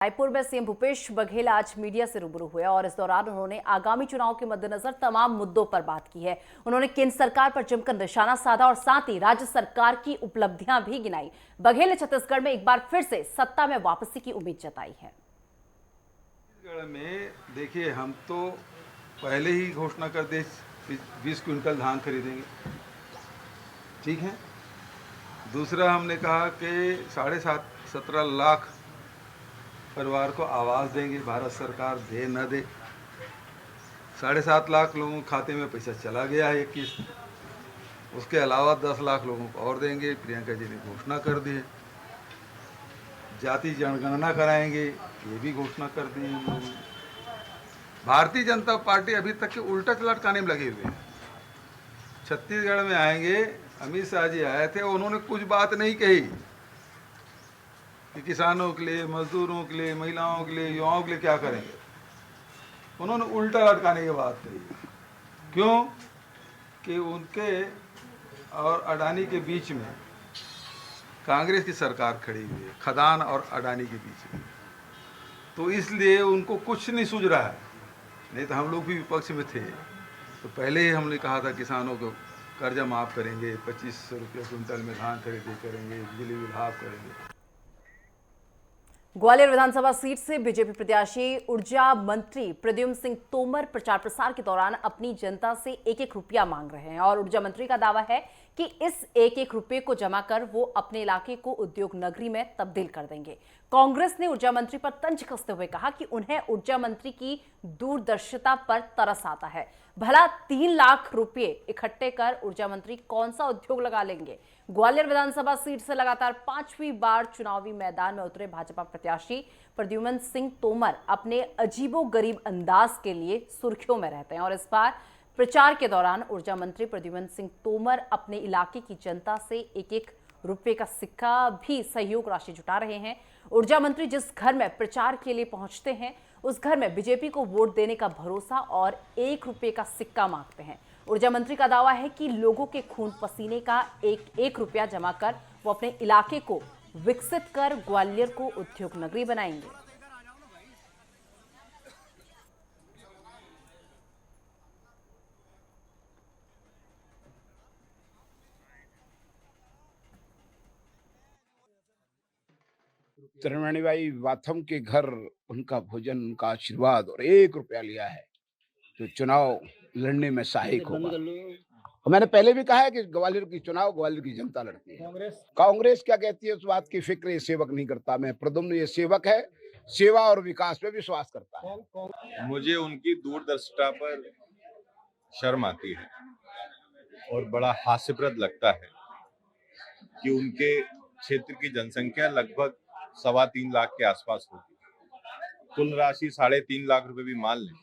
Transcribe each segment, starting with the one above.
रायपुर में सीएम भूपेश बघेल आज मीडिया से रूबरू हुए और इस दौरान उन्होंने आगामी चुनाव के मद्देनजर तमाम मुद्दों पर बात की है। उन्होंने केंद्र सरकार पर जमकर निशाना साधा और साथ ही राज्य सरकार की उपलब्धियां भी गिनाई। बघेल ने छत्तीसगढ़ में एक बार फिर से सत्ता में वापसी की उम्मीद जताई है। छत्तीसगढ़ में देखिए, हम तो पहले ही घोषणा कर दे 20 क्विंटल धान खरीदेंगे, ठीक है। दूसरा हमने कहा कि 17.5 लाख परिवार को आवास देंगे, भारत सरकार दे न दे। 7.5 लाख लोगों के खाते में पैसा चला गया है 21। उसके अलावा 10 लाख लोगों को और देंगे, प्रियंका जी ने घोषणा कर दी है। जाति जनगणना कराएंगे, ये भी घोषणा कर दी है हम लोगों ने। भारतीय जनता पार्टी अभी तक के उल्टा लटकाने में लगे हुए हैं। छत्तीसगढ़ में आएंगे, अमित शाह जी आए थे, उन्होंने कुछ बात नहीं कही कि किसानों के लिए, मजदूरों के लिए, महिलाओं के लिए, युवाओं के लिए क्या करेंगे। उन्होंने उल्टा लटकाने की बात कही। क्यों? कि उनके और अडानी के बीच में कांग्रेस की सरकार खड़ी हुई है, खदान और अडानी के बीच में, तो इसलिए उनको कुछ नहीं सूझ रहा है। नहीं तो हम लोग भी विपक्ष में थे तो पहले ही हमने कहा था किसानों को कर्जा माफ़ करेंगे, 2500 रुपये क्विंटल में धान खरीदी करेंगे, बिजली बिल हाफ करेंगे। ग्वालियर विधानसभा सीट से बीजेपी प्रत्याशी ऊर्जा मंत्री प्रद्युम्न सिंह तोमर प्रचार प्रसार के दौरान अपनी जनता से एक एक रुपया मांग रहे हैं और ऊर्जा मंत्री का दावा है कि इस एक एक रुपये को जमा कर वो अपने इलाके को उद्योग नगरी में तब्दील कर देंगे। कांग्रेस ने ऊर्जा मंत्री पर तंज कसते हुए कहा कि उन्हें ऊर्जा मंत्री की दूरदर्शिता पर तरस आता है। भला 3 लाख रुपए इकट्ठे कर ऊर्जा मंत्री कौन सा उद्योग लगा लेंगे। ग्वालियर विधानसभा सीट से लगातार 5वीं बार चुनावी मैदान में उतरे भाजपा प्रत्याशी प्रद्युम्न सिंह तोमर अपने अजीबोगरीब अंदाज के लिए सुर्खियों में रहते हैं और इस बार प्रचार के दौरान ऊर्जा मंत्री प्रद्युम्न सिंह तोमर अपने इलाके की जनता से एक एक रुपए का सिक्का भी सहयोग राशि जुटा रहे हैं। ऊर्जा मंत्री जिस घर में प्रचार के लिए पहुंचते हैं उस घर में बीजेपी को वोट देने का भरोसा और 1 रुपए का सिक्का मांगते हैं। ऊर्जा मंत्री का दावा है कि लोगों के खून पसीने का एक रुपया जमा कर वो अपने इलाके को विकसित कर ग्वालियर को उद्योग नगरी बनाएंगे। त्रिवेणीबाई वाथम के घर उनका भोजन, उनका आशीर्वाद और 1 रुपया लिया है तो चुनाव लड़ने में सहायक होगा। और मैंने पहले भी कहा है कि ग्वालियर की चुनाव ग्वालियर की जनता लड़ती है। कांग्रेस क्या कहती है उस बात की फिक्र ये सेवक नहीं करता। मैं प्रद्युम्न ये सेवक है, सेवा और विकास पे विश्वास करता है। मुझे उनकी दूरदर्शिता पर शर्म आती है और बड़ा हास्यप्रद लगता है कि उनके क्षेत्र की जनसंख्या लगभग 3.25 लाख के आसपास होगी। कुल राशि 3.5 लाख रुपए भी मान लें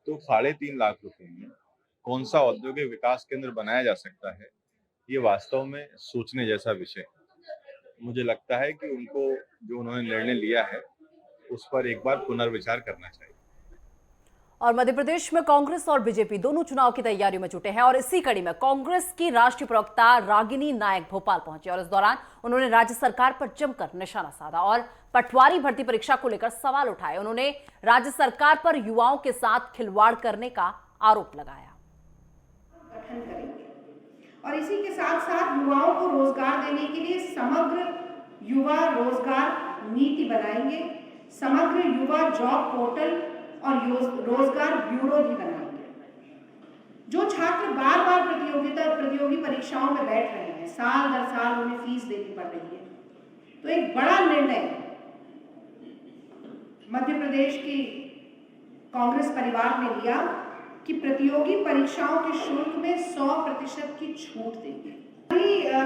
तो 3.5 लाख रुपए में कौन सा औद्योगिक विकास केंद्र बनाया जा सकता है, ये वास्तव में सोचने जैसा विषय है। मुझे लगता है कि उनको जो उन्होंने निर्णय लिया है उस पर एक बार पुनर्विचार करना चाहिए। और मध्य प्रदेश में कांग्रेस और बीजेपी दोनों चुनाव की तैयारियों में जुटे हैं और इसी कड़ी में कांग्रेस की राष्ट्रीय प्रवक्ता रागिनी नायक भोपाल पहुंचे और इस दौरान उन्होंने राज्य सरकार पर जमकर निशाना साधा और पटवारी भर्ती परीक्षा को लेकर सवाल उठाए। उन्होंने राज्य सरकार पर युवाओं के साथ खिलवाड़ करने का आरोप लगाया। गठन करेंगे और इसी के साथ साथ युवाओं को रोजगार देने के लिए समग्र युवा रोजगार नीति बनाएंगे, समग्र युवा जॉब पोर्टल और रोजगार ब्यूरो भी बनाएंगे। जो छात्र बार बार प्रतियोगी परीक्षाओं में बैठ रहे हैं, साल दर साल उन्हें फीस देनी पड़ रही है, तो एक बड़ा निर्णय मध्य प्रदेश की कांग्रेस परिवार ने लिया कि प्रतियोगी परीक्षाओं के शुल्क में 100% की छूट देंगे।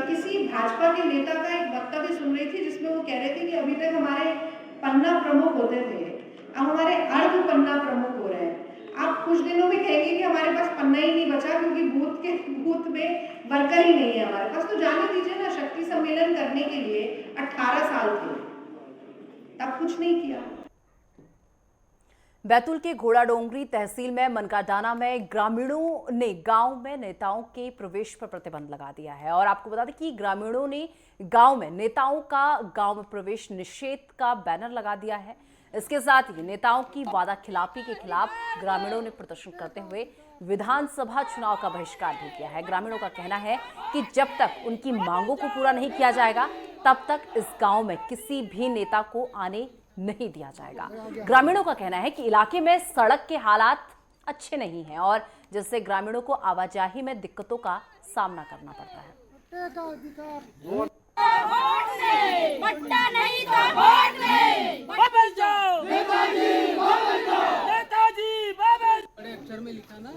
किसी भाजपा के नेता का एक वक्तव्य सुन रही थी जिसमें वो कह रहे थे कि अभी तक हमारे पन्ना प्रमुख होते थे, अब हमारे अर्ध पन्ना प्रमुख हो रहे हैं। आप कुछ दिनों में कहेंगे कि हमारे पास पन्ना ही नहीं बचा क्योंकि बूथ में वर्कर ही नहीं है हमारे पास। तो जाने दीजिए ना, शक्ति सम्मेलन करने के लिए 18 साल थे, तब कुछ नहीं किया। बैतूल के घोड़ा डोंगरी तहसील में मनकाडाना में ग्रामीणों ने गांव में नेताओं के प्रवेश पर प्रतिबंध लगा दिया है। और आपको बता दें कि ग्रामीणों ने गांव में नेताओं का गांव में प्रवेश निषेध का बैनर लगा दिया है। इसके साथ ही नेताओं की वादा खिलाफी के खिलाफ ग्रामीणों ने प्रदर्शन करते हुए विधानसभा चुनाव का बहिष्कार भी किया है। ग्रामीणों का कहना है कि जब तक उनकी मांगों को पूरा नहीं किया जाएगा तब तक इस गांव में किसी भी नेता को आने नहीं दिया जाएगा। ग्रामीणों का कहना है कि इलाके में सड़क के हालात अच्छे नहीं हैं और जिससे ग्रामीणों को आवाजाही में दिक्कतों का सामना करना पड़ता है। पट्टा नहीं था वोट दे, वापस जाओ नेताजी वापस। बड़े अक्षर में लिखा ना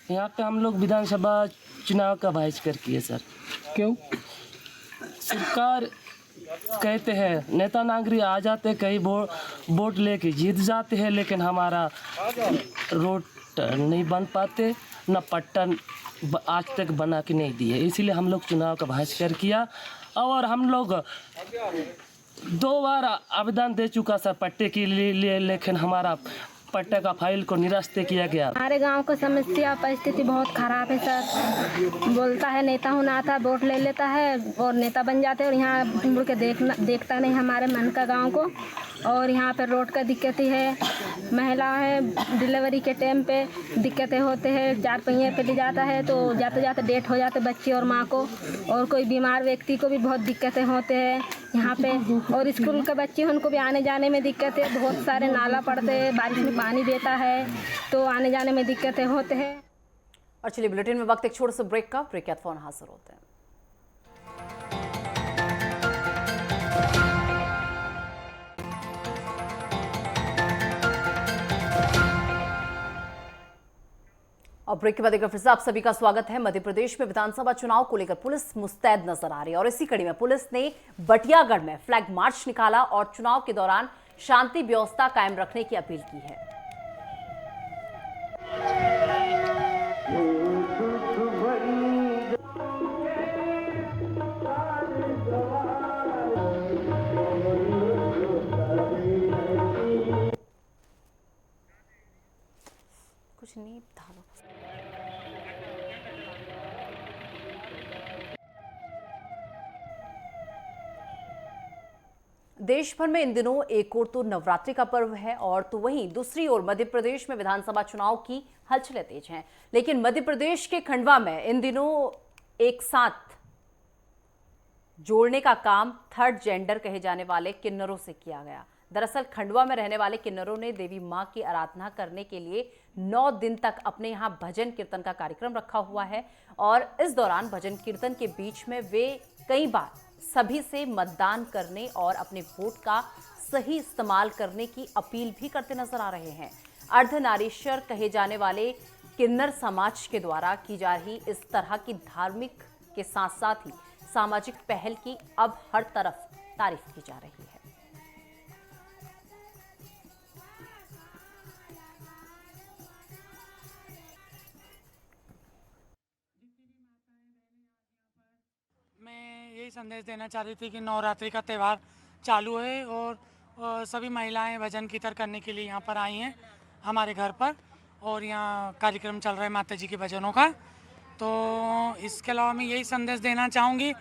यहाँ पे हम लोग विधानसभा चुनाव का बहिष्कार किए सर। क्यों? सरकार कहते हैं नेता नागरिक आ जाते कई वोट लेके जीत जाते हैं, लेकिन हमारा रोड नहीं बन पाते, न पट्टा आज तक बना के नहीं दिए। इसीलिए हम लोग चुनाव का बहिष्कार किया और हम लोग 2 बार आवेदन दे चुका सर पट्टे के लिए, लेकिन हमारा पट्टे का फाइल को निरस्त किया गया। हमारे गांव का समस्या परिस्थिति बहुत खराब है सर। बोलता है नेता होना आता है, वोट ले लेता है और नेता बन जाते हैं और यहाँ मुड़ के देखता नहीं हमारे मन का गांव को। और यहाँ पर रोड का दिक्कत ही है, महिला है डिलीवरी के टाइम पे दिक्कतें होते हैं, 4 पहिए पे ले जाता है तो जाते जाते डेट हो जाते बच्चे और माँ को, और कोई बीमार व्यक्ति को भी बहुत दिक्कतें होते हैं यहाँ पे। और स्कूल के बच्चे उनको भी आने जाने में दिक्कत है, बहुत सारे नाला पड़ते हैं, बारिश में पानी देता है तो आने जाने में दिक्कतें होते हैं। और चलिए बुलेटिन में वक्त एक छोटे से ब्रेक का, ब्रेक के बाद फोन हाजिर होते हैं। और ब्रेक के बाद एक बार फिर से आप सभी का स्वागत है। मध्य प्रदेश में विधानसभा चुनाव को लेकर पुलिस मुस्तैद नजर आ रही है और इसी कड़ी में पुलिस ने बटियागढ़ में फ्लैग मार्च निकाला और चुनाव के दौरान शांति व्यवस्था कायम रखने की अपील की है। कुछ नहीं था। देश भर में इन दिनों एक ओर तो नवरात्रि का पर्व है और तो वहीं दूसरी ओर मध्य प्रदेश में विधानसभा चुनाव की हलचलें तेज हैं। लेकिन मध्य प्रदेश के खंडवा में इन दिनों एक साथ जोड़ने का काम थर्ड जेंडर कहे जाने वाले किन्नरों से किया गया। दरअसल खंडवा में रहने वाले किन्नरों ने देवी मां की आराधना करने के लिए 9 दिन तक अपने यहां भजन कीर्तन का कार्यक्रम रखा हुआ है और इस दौरान भजन कीर्तन के बीच में वे कई बार सभी से मतदान करने और अपने वोट का सही इस्तेमाल करने की अपील भी करते नजर आ रहे हैं। अर्धनारीश्वर कहे जाने वाले किन्नर समाज के द्वारा की जा रही इस तरह की धार्मिक के साथ साथ ही सामाजिक पहल की अब हर तरफ तारीफ की जा रही है। मैं यही संदेश देना चाह रही थी कि नवरात्रि का त्यौहार चालू है और सभी महिलाएं भजन कीर्तन करने के लिए यहाँ पर आई हैं हमारे घर पर, और यहाँ कार्यक्रम चल रहा है माता जी के भजनों का। तो इसके अलावा मैं यही संदेश देना चाहूँगी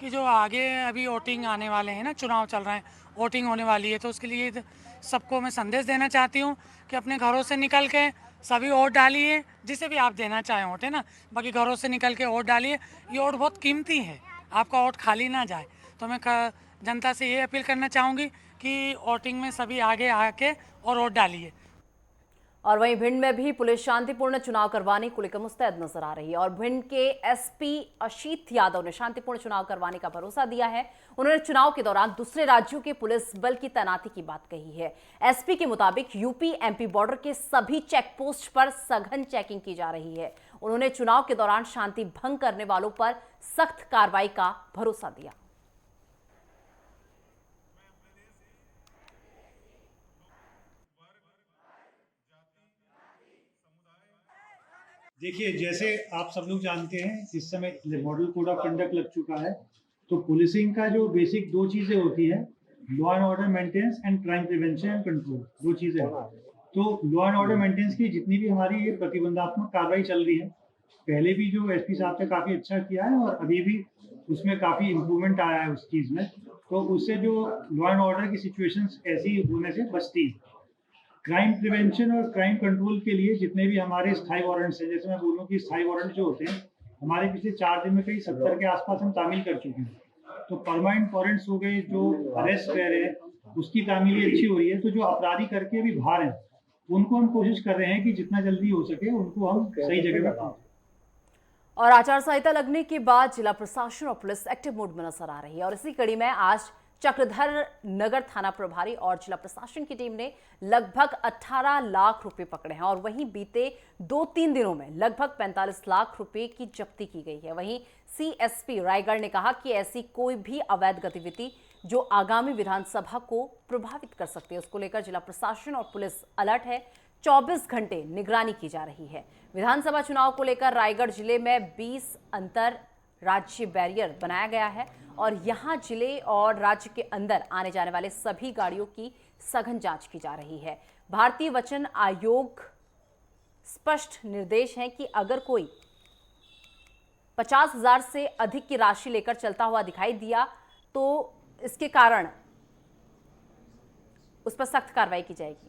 कि जो आगे अभी वोटिंग आने वाले हैं ना, चुनाव चल रहे हैं, वोटिंग होने वाली है, तो उसके लिए सबको मैं संदेश देना चाहती हूँ कि अपने घरों से निकल के सभी वोट डालिए, जिसे भी आप देना चाहें वोट, है ना। बाकी घरों से निकल के वोट डालिए, ये वोट बहुत कीमती है, आपका वोट खाली ना जाए। तो मैं जनता से ये अपील करना चाहूँगी कि वोटिंग में सभी आगे आके और वोट डालिए। और वहीं भिंड में भी पुलिस शांतिपूर्ण चुनाव करवाने को लेकर मुस्तैद नजर आ रही है और भिंड के एसपी अशीत यादव ने शांतिपूर्ण चुनाव करवाने का भरोसा दिया है। उन्होंने चुनाव के दौरान दूसरे राज्यों के पुलिस बल की तैनाती की बात कही है। एसपी के मुताबिक यूपी एमपी बॉर्डर के सभी चेक पोस्ट पर सघन चेकिंग की जा रही है। उन्होंने चुनाव के दौरान शांति भंग करने वालों पर सख्त कार्रवाई का भरोसा दिया। देखिए, जैसे आप सब लोग जानते हैं, इस समय मॉडल कोड ऑफ कंडक्ट लग चुका है। तो पुलिसिंग का जो बेसिक 2 चीज़ें होती है, law and order maintenance and crime prevention and control, 2 चीज़ें हैं। तो लॉ एंड ऑर्डर मेंटेनेंस की जितनी भी हमारी ये प्रतिबंधात्मक कार्रवाई चल रही है, पहले भी जो एसपी साहब ने काफ़ी अच्छा किया है और अभी भी उसमें काफ़ी इम्प्रूवमेंट आया है उस चीज़ में। तो उससे जो लॉ एंड ऑर्डर की सिचुएशंस ऐसी होने से बचती है। क्राइम प्रिवेंशन और क्राइम कंट्रोल के लिए जितने भी हमारे स्थायी वारंट्स हैं, जैसे मैं बोलूँ कि स्थायी वारंट जो होते हैं, हमारे पिछले 4 दिन में कई 70 के आसपास हम तामील कर चुके हैं। तो परमानेंट वारंट्स हो गए, जो अरेस्ट रह रहे हैं, उसकी तामीली अच्छी हो रही है। तो जो अपराधी करके अभी बाहर हैं, उनको हम कोशिश कर रहे हैं कि जितना जल्दी हो सके उनको हम सही जगह पे पहुंचाएं। और आचार संहिता लगने के बाद जिला प्रशासन और पुलिस एक्टिव मोड में नजर आ रही है और इसी कड़ी में आज चक्रधर नगर थाना प्रभारी और जिला प्रशासन की टीम ने लगभग 18 लाख रुपए पकड़े हैं और वहीं बीते 2-3 दिनों में लगभग 45 लाख रुपए की जब्ती की गई है। वहीं सीएसपी रायगढ़ ने कहा कि ऐसी कोई भी अवैध गतिविधि जो आगामी विधानसभा को प्रभावित कर सकती है, उसको लेकर जिला प्रशासन और पुलिस अलर्ट है। 24 घंटे निगरानी की जा रही है। विधानसभा चुनाव को लेकर रायगढ़ जिले में 20 अंतर राज्य बैरियर बनाया गया है और यहां जिले और राज्य के अंदर आने जाने वाले सभी गाड़ियों की सघन जांच की जा रही है। भारतीय वचन आयोग स्पष्ट निर्देश है कि अगर कोई 50,000 से अधिक की राशि लेकर चलता हुआ दिखाई दिया तो इसके कारण उस पर सख्त कार्रवाई की जाएगी।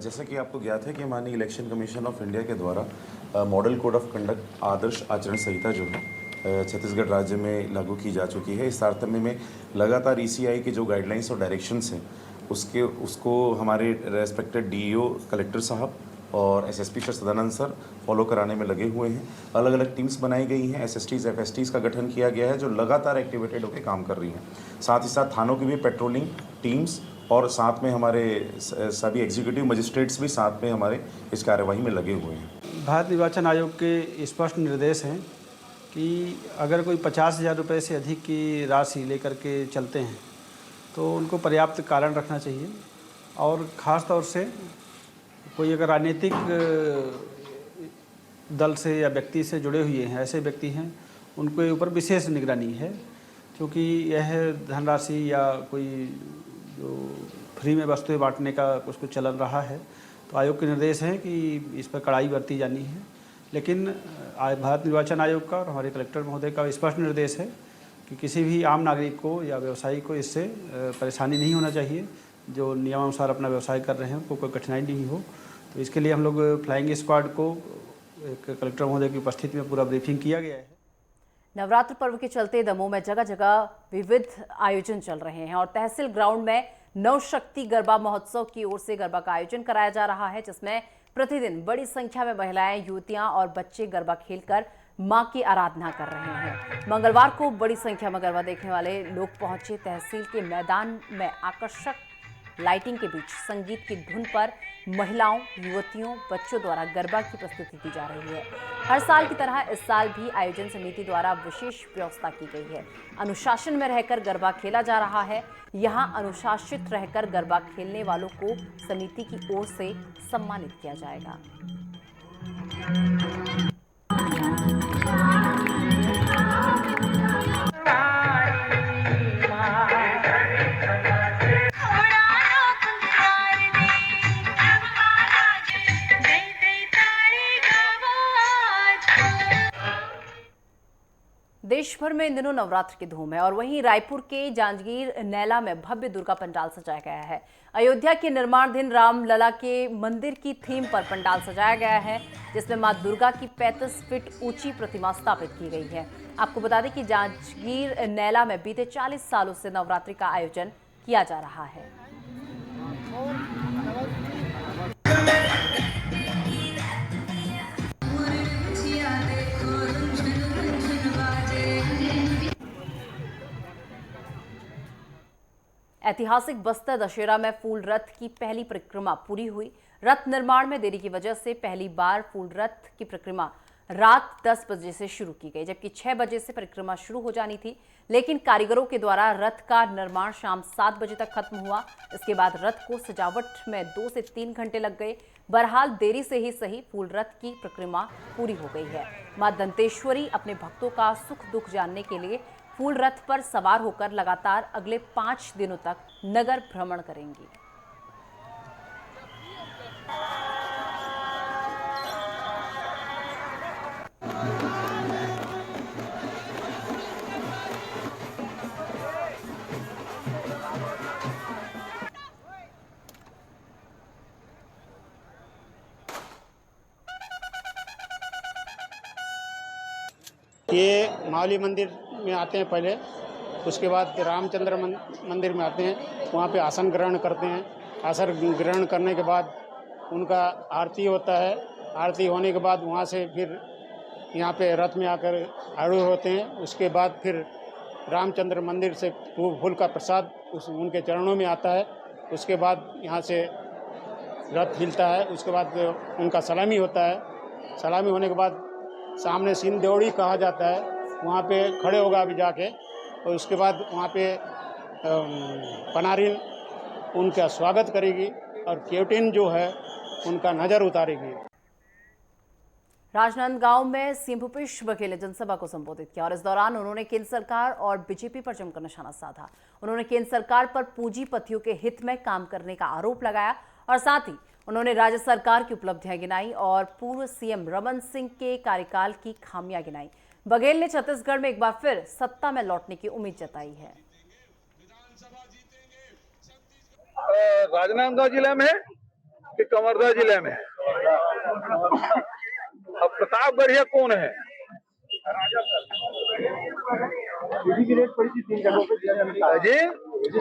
जैसा कि आपको ज्ञात है कि माननीय इलेक्शन कमीशन ऑफ इंडिया के द्वारा मॉडल कोड ऑफ कंडक्ट आदर्श आचरण संहिता जो है छत्तीसगढ़ राज्य में लागू की जा चुकी है। इस तारतम्य में लगातार ईसीआई की जो गाइडलाइंस और डायरेक्शंस हैं उसको हमारे रेस्पेक्टेड डीईओ कलेक्टर साहब और SSP sir Sadanand sir follow कराने में लगे हुए हैं। अलग अलग टीम्स बनाई गई हैं, एसएसटीज एफएसटीज का गठन किया गया है जो लगातार एक्टिवेटेड होकर काम कर रही हैं। साथ ही साथ थानों की भी पेट्रोलिंग टीम्स और साथ में हमारे सभी एग्जीक्यूटिव मजिस्ट्रेट्स भी साथ में हमारे इस कार्यवाही में लगे हुए हैं। भारत निर्वाचन आयोग के स्पष्ट निर्देश हैं कि अगर कोई 50,000 रुपये से अधिक की राशि लेकर के चलते हैं तो उनको पर्याप्त कारण रखना चाहिए और ख़ास तौर से कोई अगर राजनीतिक दल से या व्यक्ति से जुड़े हुए हैं, ऐसे व्यक्ति हैं, उनके ऊपर विशेष निगरानी है क्योंकि यह धनराशि या कोई जो फ्री में वस्तुएं बांटने का कुछ चलन रहा है तो आयोग के निर्देश हैं कि इस पर कड़ाई बरती जानी है। लेकिन भारत निर्वाचन आयोग का और हमारे कलेक्टर महोदय का स्पष्ट निर्देश है कि किसी भी आम नागरिक को या व्यवसायी को इससे परेशानी नहीं होना चाहिए। जो नियमानुसार अपना व्यवसाय कर रहे हैं उनको कोई कठिनाई नहीं हो। तो इसके लिए हम लोग फ्लाइंग स्क्वाड को एक कलेक्टर महोदय की उपस्थिति में पूरा ब्रीफिंग किया गया है। नवरात्र पर्व के चलते दमोह में जगह जगह विविध आयोजन चल रहे हैं और तहसील ग्राउंड में नवशक्ति गरबा महोत्सव की ओर से गरबा का आयोजन कराया जा रहा है जिसमें प्रतिदिन बड़ी संख्या में महिलाएं, युवतियां और बच्चे गरबा खेलकर मां की आराधना कर रहे हैं। मंगलवार को बड़ी संख्या में गरबा देखने वाले लोग पहुंचे। तहसील के मैदान में आकर्षक लाइटिंग के बीच संगीत की धुन पर महिलाओं, युवतियों, बच्चों द्वारा गरबा की प्रस्तुति दी जा रही है। हर साल की तरह इस साल भी आयोजन समिति द्वारा विशेष व्यवस्था की गई है। अनुशासन में रहकर गरबा खेला जा रहा है। यहां अनुशासित रहकर गरबा खेलने वालों को समिति की ओर से सम्मानित किया जाएगा। देश भर में इन दिनों नवरात्र की धूम है और वहीं रायपुर के जांजगीर नैला में भव्य दुर्गा पंडाल सजाया गया है। अयोध्या के निर्माणाधीन रामलला के मंदिर की थीम पर पंडाल सजाया गया है जिसमें मां दुर्गा की 35 फीट ऊंची प्रतिमा स्थापित की गई है। आपको बता दें कि जांजगीर नैला में बीते 40 सालों से नवरात्रि का आयोजन किया जा रहा है। ऐतिहासिक बस्तर दशहरा में फूल रथ की पहली परिक्रमा पूरी हुई। रथ निर्माण में देरी की वजह से पहली बार फूल रथ की परिक्रमा रात 10 बजे से शुरू की गई, जबकि 6 बजे से परिक्रमा शुरू हो जानी थी। लेकिन कारीगरों के द्वारा रथ का निर्माण शाम 7 बजे तक खत्म हुआ। इसके बाद रथ को सजावट में 2 से 3 घंटे लग गए। बहरहाल देरी से ही सही, फूल रथ की परिक्रमा पूरी हो गई है। मां दंतेश्वरी अपने भक्तों का सुख दुख जानने के लिए फूल रथ पर सवार होकर लगातार अगले 5 दिनों तक नगर भ्रमण करेंगी। ये मावली मंदिर में आते हैं पहले, उसके बाद रामचंद्र मंदिर में आते हैं, वहाँ पे आसन ग्रहण करते हैं। आसन ग्रहण करने के बाद उनका आरती होता है। आरती होने के बाद वहाँ से फिर यहाँ पे रथ में आकर आरूढ़ होते हैं। उसके बाद फिर रामचंद्र मंदिर से फूल का प्रसाद उनके चरणों में आता है। उसके बाद यहाँ से रथ हिलता है। उसके बाद उनका सलामी होता है। सलामी होने के बाद सामने सिंह देवड़ी कहा जाता है, वहाँ पे खड़े होगा अभी जाके, और उसके बाद वहाँ पे पनारिन उनका स्वागत करेगी और केवटिन जो है उनका नज़र उतारेगी। राजनांदगांव में सीएम भूपेश बघेल ने जनसभा को संबोधित किया और इस दौरान उन्होंने केंद्र सरकार और बीजेपी पर जमकर निशाना साधा। उन्होंने केंद्र सरकार पर पूंजीपतियों के हित में काम करने का आरोप लगाया और साथ ही उन्होंने राज्य सरकार की उपलब्धियां गिनाई और पूर्व सीएम रमन सिंह के कार्यकाल की खामियां गिनाई। बघेल ने छत्तीसगढ़ में एक बार फिर सत्ता में लौटने की उम्मीद जताई है। राजनांदगांव जिले में कि कवर्धा जिले में अब प्रताप बढ़िया कौन है? जी,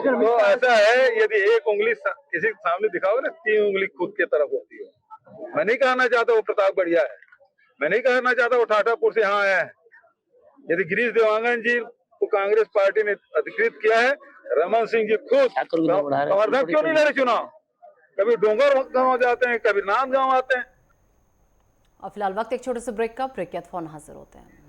तो ऐसा है, यदि एक उंगली किसी के सामने दिखाओ ना, 3 उंगली खुद की तरफ होती है। मैं नहीं कहना चाहता वो प्रताप बढ़िया है, मैं नहीं कहना चाहता वो ठाठापुर से यहाँ आया है। यदि गिरीश देवांगन जी को कांग्रेस पार्टी ने अधिकृत किया है, रमन सिंह जी खुद कवर्धा क्यों नहीं लड़े चुनाव? कभी डोंगर गांव जाते हैं, कभी नांद गांव आते हैं। और फिलहाल वक्त एक छोटे से ब्रेक का, ब्रेक के बाद फोन हाजिर होते हैं।